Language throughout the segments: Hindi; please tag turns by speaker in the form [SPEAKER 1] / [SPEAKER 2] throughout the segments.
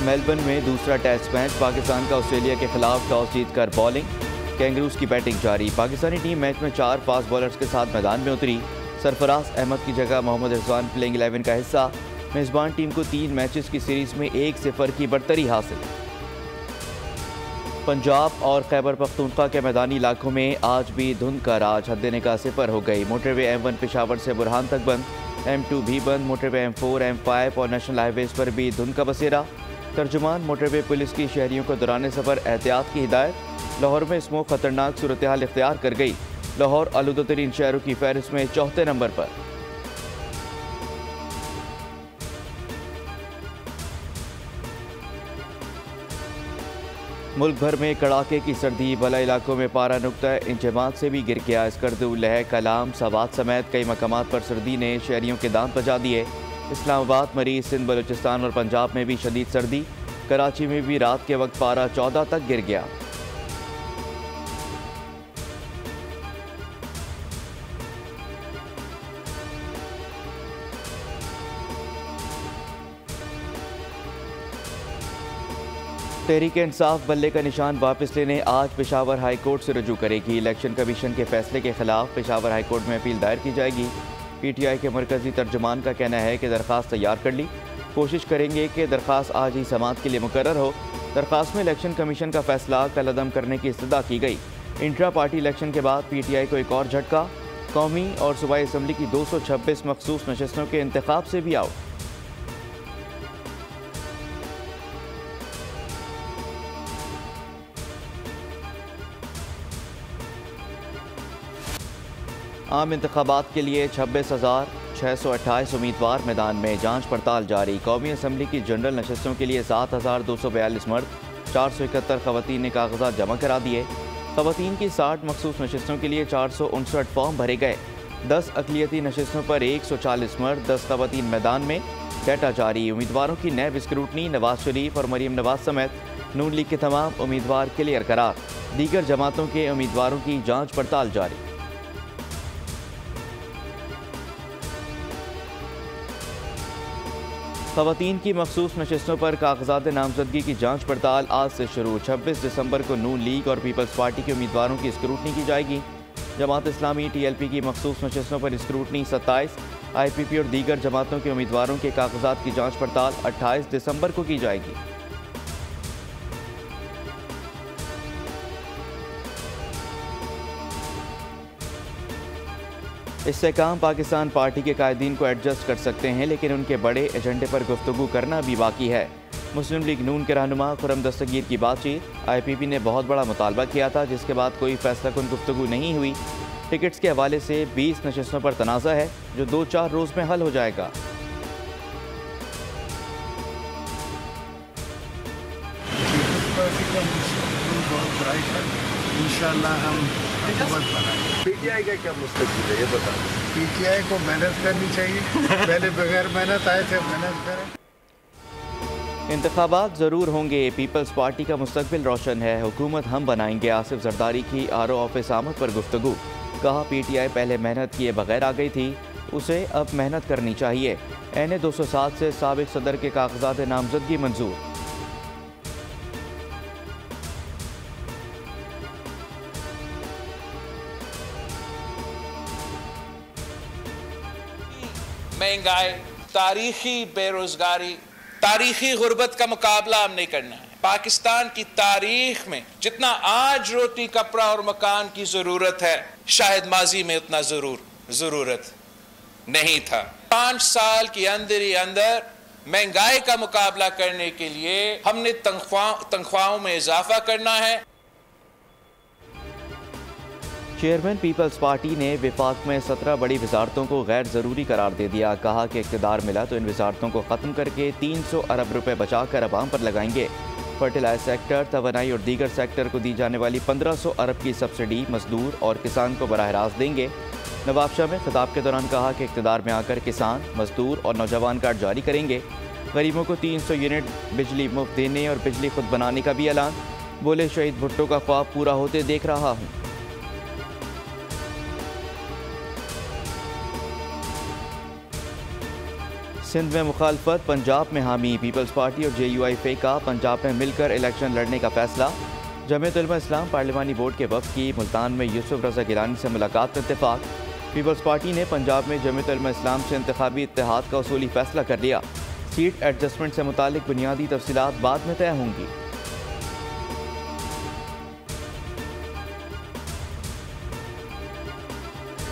[SPEAKER 1] मेलबर्न में दूसरा टेस्ट मैच, पाकिस्तान का ऑस्ट्रेलिया के खिलाफ टॉस जीतकर बॉलिंग, कैंगरूज की बैटिंग जारी। पाकिस्तानी टीम मैच में 4 फास्ट बॉलर्स के साथ मैदान में उतरी। सरफराज अहमद की जगह मोहम्मद रिजवान प्लेइंग 11 का हिस्सा। मेज़बान टीम को 3 मैचेस की सीरीज में 1-0 की बढ़तरी हासिल। पंजाब और खैबर पख्तूनख्वा के मैदानी इलाकों में आज भी धुंध का राज हद देने का सिफर हो गई। मोटरवे M1 पेशावर से बुरहान तक बंद, M2 भी बंद, मोटरवे M4, M5 और नेशनल हाईवेज पर भी धुंध का बसेरा। तर्जुमान मोटरवे पुलिस की शहरियों को दौरान सफर एहतियात की हिदायत। लाहौर में स्मोक खतरनाक सूरत हाल इख्तियार कर गई। लाहौर आलूदा तरीन शहरों की फहरिस्त में 4थे नंबर पर। मुल्क भर में कड़ाके की सर्दी, बला इलाकों में पारा नुक्ता इंजमात से भी गिर गया। स्कर्दू, लह, कलाम, सवात समेत कई मकामात पर सर्दी ने शहरियों के दांत बजा दिए। इस्लामाबाद, मरीज, सिंध, बलूचिस्तान और पंजाब में भी शदीद सर्दी। कराची में भी रात के वक्त पारा 14 तक गिर गया। तहरीक इंसाफ बल्ले का निशान वापस लेने आज पेशावर हाई कोर्ट से रजू करेगी। इलेक्शन कमीशन के फैसले के खिलाफ पेशावर हाई कोर्ट में अपील दायर की जाएगी। PTI के मरकजी तर्जुमान का कहना है कि दरख्वास्त तैयार कर ली, कोशिश करेंगे कि दरख्वास्त आज ही समाअत के लिए मुकर्रर हो। दरख्वास्त में इलेक्शन कमीशन का फैसला कलअदम करने की इस्तदा की गई। इंट्रा पार्टी इलेक्शन के बाद PTI को एक और झटका, कौमी और सूबाई असम्बली की 226 मखसूस नशस्तों के इंतखाब से भी आउट। आम इंतखाबात के लिए 26,628 उम्मीदवार मैदान में, जांच पड़ताल जारी। कौमी असम्बली की जनरल नशस्तों के लिए 7,242 मर्द, 471 खवातीन ने कागजात जमा करा दिए। खवातीन की 60 मखसूस नशस्तों के लिए 459 फॉर्म भरे गए। 10 अक़लियती नशस्तों पर 140 मर्द, 10 खवातीन मैदान में। डाटा जारी। उम्मीदवारों की नैब स्क्रूटनी, नवाज शरीफ और मरीम नवाज समेत नून लीग के तमाम उम्मीदवार क्लियर करार। दीगर जमातों के उम्मीदवारों की जाँच पड़ताल जारी। खवातीन की मखसूस नशस्तों पर कागजात नामजदगी की जांच पड़ताल आज से शुरू। 26 दिसंबर को नून लीग और पीपल्स पार्टी के उम्मीदवारों की स्क्रूटनी की जाएगी। जमात इस्लामी TLP की मखसूस नशस्तों पर स्क्रूटनी 27, IPP और दीगर जमातों के उम्मीदवारों के कागजात की जांच पड़ताल 28 दिसंबर को की जाएगी। इस्तेहकाम पाकिस्तान पार्टी के कायदीन को एडजस्ट कर सकते हैं, लेकिन उनके बड़े एजेंडे पर गुफ्तगू करना भी बाकी है। मुस्लिम लीग नून के रहनुमा खुर्रम दस्तगीर की बातचीत। IPP ने बहुत बड़ा मुतालबा किया था, जिसके बाद कोई फैसला कुन गुफ्तगू नहीं हुई। टिकट्स के हवाले से 20 नशस्तों पर तनाज़ा है, जो 2-4 रोज़ में हल हो जाएगा।
[SPEAKER 2] इंशाअल्लाह हम हुकूमत बनाएंगे।
[SPEAKER 3] PTI का क्या मुस्तक़बिल है ये बता।
[SPEAKER 2] PTI को मेहनत करनी चाहिए, पहले बगैर मेहनत आए थे, मेहनत करें।
[SPEAKER 1] इंतखाबात ज़रूर होंगे, पीपल्स पार्टी का मुस्तक़बिल रोशन है, हुकूमत हम बनाएंगे। आसिफ जरदारी की RO ऑफिस आमद पर गुफ्तगू। कहा PTI पहले मेहनत किए बगैर आ गई थी, उसे अब मेहनत करनी चाहिए। NA 207 से साबिक़ सदर के कागजात नामजदगी मंजूर।
[SPEAKER 4] महंगाई, तारीखी बेरोजगारी, तारीखी गुर्बत का मुकाबला हम नहीं करना है। पाकिस्तान की तारीख में जितना आज रोटी, कपड़ा और मकान की जरूरत है, शायद माजी में उतना जरूरत नहीं था। 5 साल के अंदर ही अंदर महंगाई का मुकाबला करने के लिए हमने तनख्वाहों में इजाफा करना है।
[SPEAKER 1] चेयरमैन पीपल्स पार्टी ने विफाक में 17 बड़ी वजारतों को गैर ज़रूरी करार दे दिया। कहा कि इक़्तिदार मिला तो इन वजारतों को ख़त्म करके 300 अरब रुपए बचाकर अवाम पर लगाएंगे। फर्टिलाइजर सेक्टर, तवानाई और दीगर सेक्टर को दी जाने वाली 1500 अरब की सब्सिडी मजदूर और किसान को बराह रास्त देंगे। नवाब शाह में खिताब के दौरान कहा कि इक़्तिदार में आकर किसान, मजदूर और नौजवान कार्ड जारी करेंगे। गरीबों को 300 यूनिट बिजली मुफ्त देने और बिजली खुद बनाने का भी ऐलान। बोले शहीद भुट्टो का ख्वाब पूरा होते देख रहा हूँ। सिंध में मुखालफत, पंजाब में हामी। पीपल्स पार्टी और JUI का पंजाब में मिलकर इलेक्शन लड़ने का फैसला। जमीयत उलमा इस्लाम पार्लिमानी बोर्ड के वफ़द की मुल्तान में यूसुफ रज़ा गिलानी से मुलाकात का इत्तेफाक। पीपल्स पार्टी ने पंजाब में जमीयत उलमा इस्लाम से इंतखाबी इत्तेहाद का उसूली फैसला कर लिया। सीट एडजस्टमेंट से मुतालिक बुनियादी तफसीलात बाद में तय होंगी।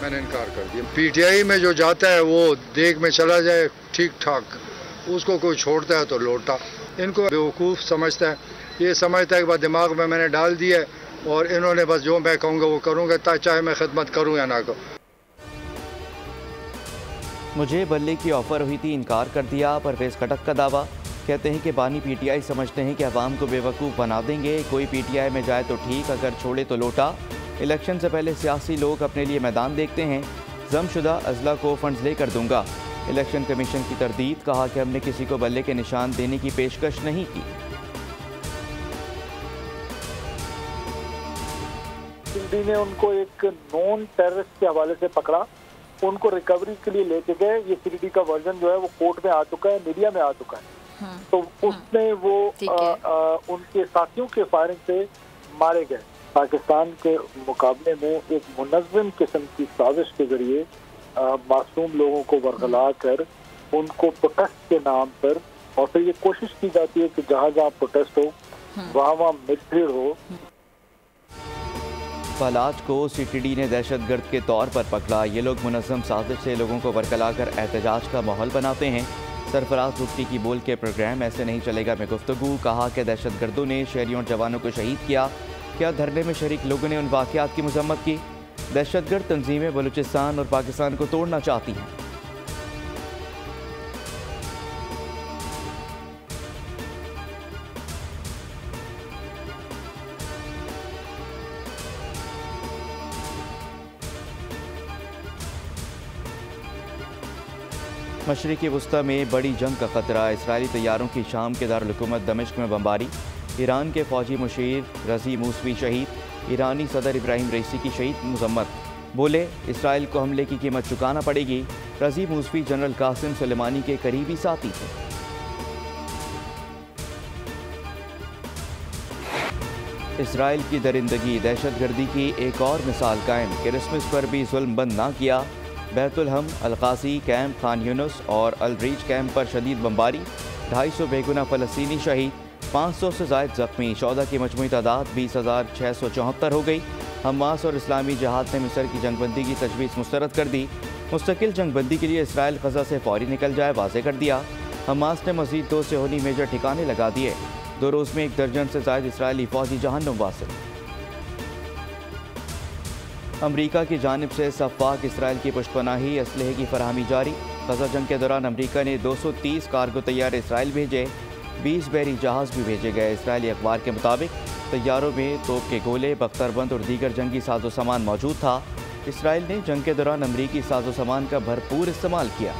[SPEAKER 2] मैंने इनकार कर दिया। PTI में जो जाता है वो देख में चला जाए ठीक ठाक, उसको कोई छोड़ता है तो लौटा। इनको बेवकूफ़ समझता है, ये समझता है कि बस दिमाग में मैंने डाल दिया है और इन्होंने बस जो मैं कहूँगा वो करूँगा, चाहे मैं खिदमत करूँ या ना करूँ।
[SPEAKER 1] मुझे बल्ले की ऑफ़र हुई थी, इनकार कर दिया। परवेज़ खटक का दावा। कहते हैं कि बानी PTI समझते हैं कि अवाम को बेवकूफ़ बना देंगे। कोई PTI में जाए तो ठीक, अगर छोड़े तो लोटा। इलेक्शन से पहले सियासी लोग अपने लिए मैदान देखते हैं। जमशुदा अजला को फंड्स लेकर दूंगा। इलेक्शन कमीशन की तरदीद। कहा कि हमने किसी को बल्ले के निशान देने की पेशकश नहीं की।
[SPEAKER 5] सिंधी ने उनको एक नॉन टेररिस्ट के हवाले से पकड़ा, उनको रिकवरी के लिए लेके गए। ये CDD का वर्जन जो है वो कोर्ट में आ चुका है, मीडिया में आ चुका है। तो उसमें वो उनके साथियों के फायरिंग से मारे गए। पाकिस्तान के मुकाबले में एक मुनज़्ज़म किस्म की साजिश के जरिए मासूम लोगों को बरगला कर उनको प्रोटेस्ट के नाम पर, और फिर ये कोशिश की जाती है कि जहाँ जहाँ प्रोटेस्ट हो वहाँ मिसभीड़ हो।
[SPEAKER 1] फलाज को CTD ने दहशतगर्द के तौर पर पकड़ा। ये लोग मुनज़्ज़म साजिश से लोगों को बरकला कर एहतजाज का माहौल बनाते हैं। सरफराज भुट्टी की बोल के प्रोग्राम ऐसे नहीं चलेगा में गुफ्तगू। कहा कि दहशतगर्दों ने शहरियों और जवानों को शहीद किया। क्या धरने में शरीक लोगों ने उन वाक़यात की मज़म्मत की? दहशतगर्द तंजीमें बलूचिस्तान और पाकिस्तान को तोड़ना चाहती हैं। मशरिकी वस्ता में बड़ी जंग का खतरा। इसराइली तैयारों की शाम के दारुल-हुकूमत दमिश्क में बमबारी। ईरान के फौजी मुशीर रज़ी मूसवी शहीद। ईरानी सदर इब्राहिम रईसी की शहीद मजम्मत। बोले इसराइल को हमले की कीमत चुकाना पड़ेगी। रज़ी मूसवी जनरल कासिम सुलेमानी के करीबी साथी थे। इसराइल की दरिंदगी, दहशतगर्दी की एक और मिसाल कायम। क्रिसमस पर भी जुल्म बंद ना किया। बैतुल हम, अलकासी कैंप, खान यूनुस और अल रीच कैंप पर शदीद बमबारी। 250 बेगुना फ़लस्तीनी शहीद, 500 से ज़ायद ज़ख्मी। 14 की मजमूई तादाद 20,674 हो गई। हमास और इस्लामी जहाद ने मिस्र की जंगबंदी की तजवीज़ मुस्तरद कर दी। मुस्तकिल जंगबंदी के लिए इसराइल गज़ा से फौरी निकल जाए वाज़े कर दिया। हमास ने मज़ीद 2 सेहोनी मेजर ठिकाने लगा दिए। 2 रोज़ में 1 दर्जन से ज़ायद इसराइली फ़ौजी जहन्नुम वासिल। अमरीका की जानिब से सफ़ाक इसराइल की पुष्टपनाही, असलहे की फराहमी जारी। गज़ा जंग के दौरान अमरीका ने 230 कार्गो तैयार इसराइल भेजे। 20 बहरी जहाज़ भी भेजे गए। इसराइली अखबार के मुताबिक तैयारों में तोप के गोले, बख्तरबंद और दीगर जंगी साजो सामान मौजूद था। इसराइल ने जंग के दौरान अमरीकी साजो सामान का भरपूर इस्तेमाल किया।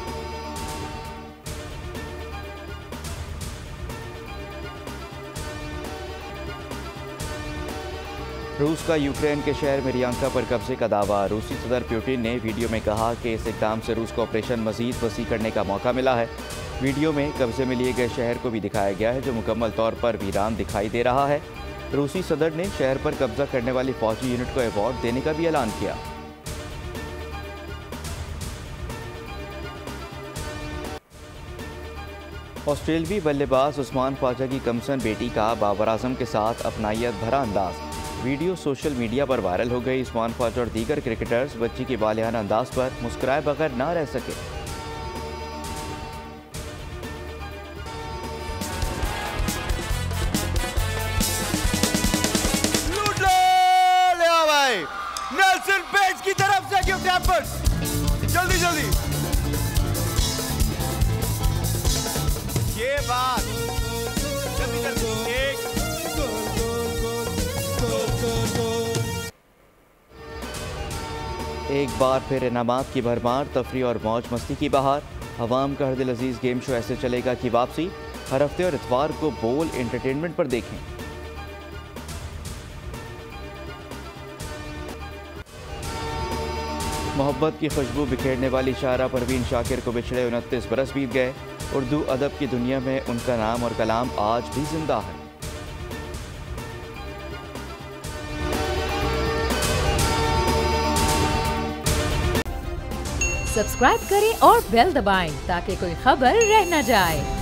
[SPEAKER 1] रूस का यूक्रेन के शहर मेरियांका पर कब्जे का दावा। रूसी सदर पुतिन ने वीडियो में कहा कि इस इक़दाम से रूस को ऑपरेशन मज़ीद वसी करने का मौका मिला है। वीडियो में कब्जे में लिए गए शहर को भी दिखाया गया है, जो मुकम्मल तौर पर वीरान दिखाई दे रहा है। रूसी सदर ने शहर पर कब्जा करने वाली फौजी यूनिट को अवार्ड देने का भी ऐलान किया। ऑस्ट्रेलवी बल्लेबाज उस्मान ख्वाजा की कमसन बेटी का बाबर आजम के साथ अपनायत भरा अंदाज। वीडियो सोशल मीडिया पर वायरल हो गई। उस्मान ख्वाजा और दीगर क्रिकेटर्स बच्ची के बालियाना अंदाज पर मुस्कुराए बगैर ना रह सके।
[SPEAKER 6] नेल्सन पेज की तरफ से गिफ्ट हैम्पर, जल्दी जल्दी। ये बात जल्दी जल्दी।
[SPEAKER 1] एक बार फिर इनामात की भरमार, तफरी और मौज मस्ती की बहार। अवाम का हर दिल अजीज गेम शो ऐसे चलेगा की वापसी। हर हफ्ते और इतवार को बोल एंटरटेनमेंट पर देखें। मोहब्बत की खुशबू बिखेरने वाली शायरा परवीन शाकिर को बिछड़े 29 बरस बीत गए। उर्दू अदब की दुनिया में उनका नाम और कलाम आज भी जिंदा है।
[SPEAKER 7] सब्सक्राइब करें और बेल दबाएं ताकि कोई खबर रह न जाए।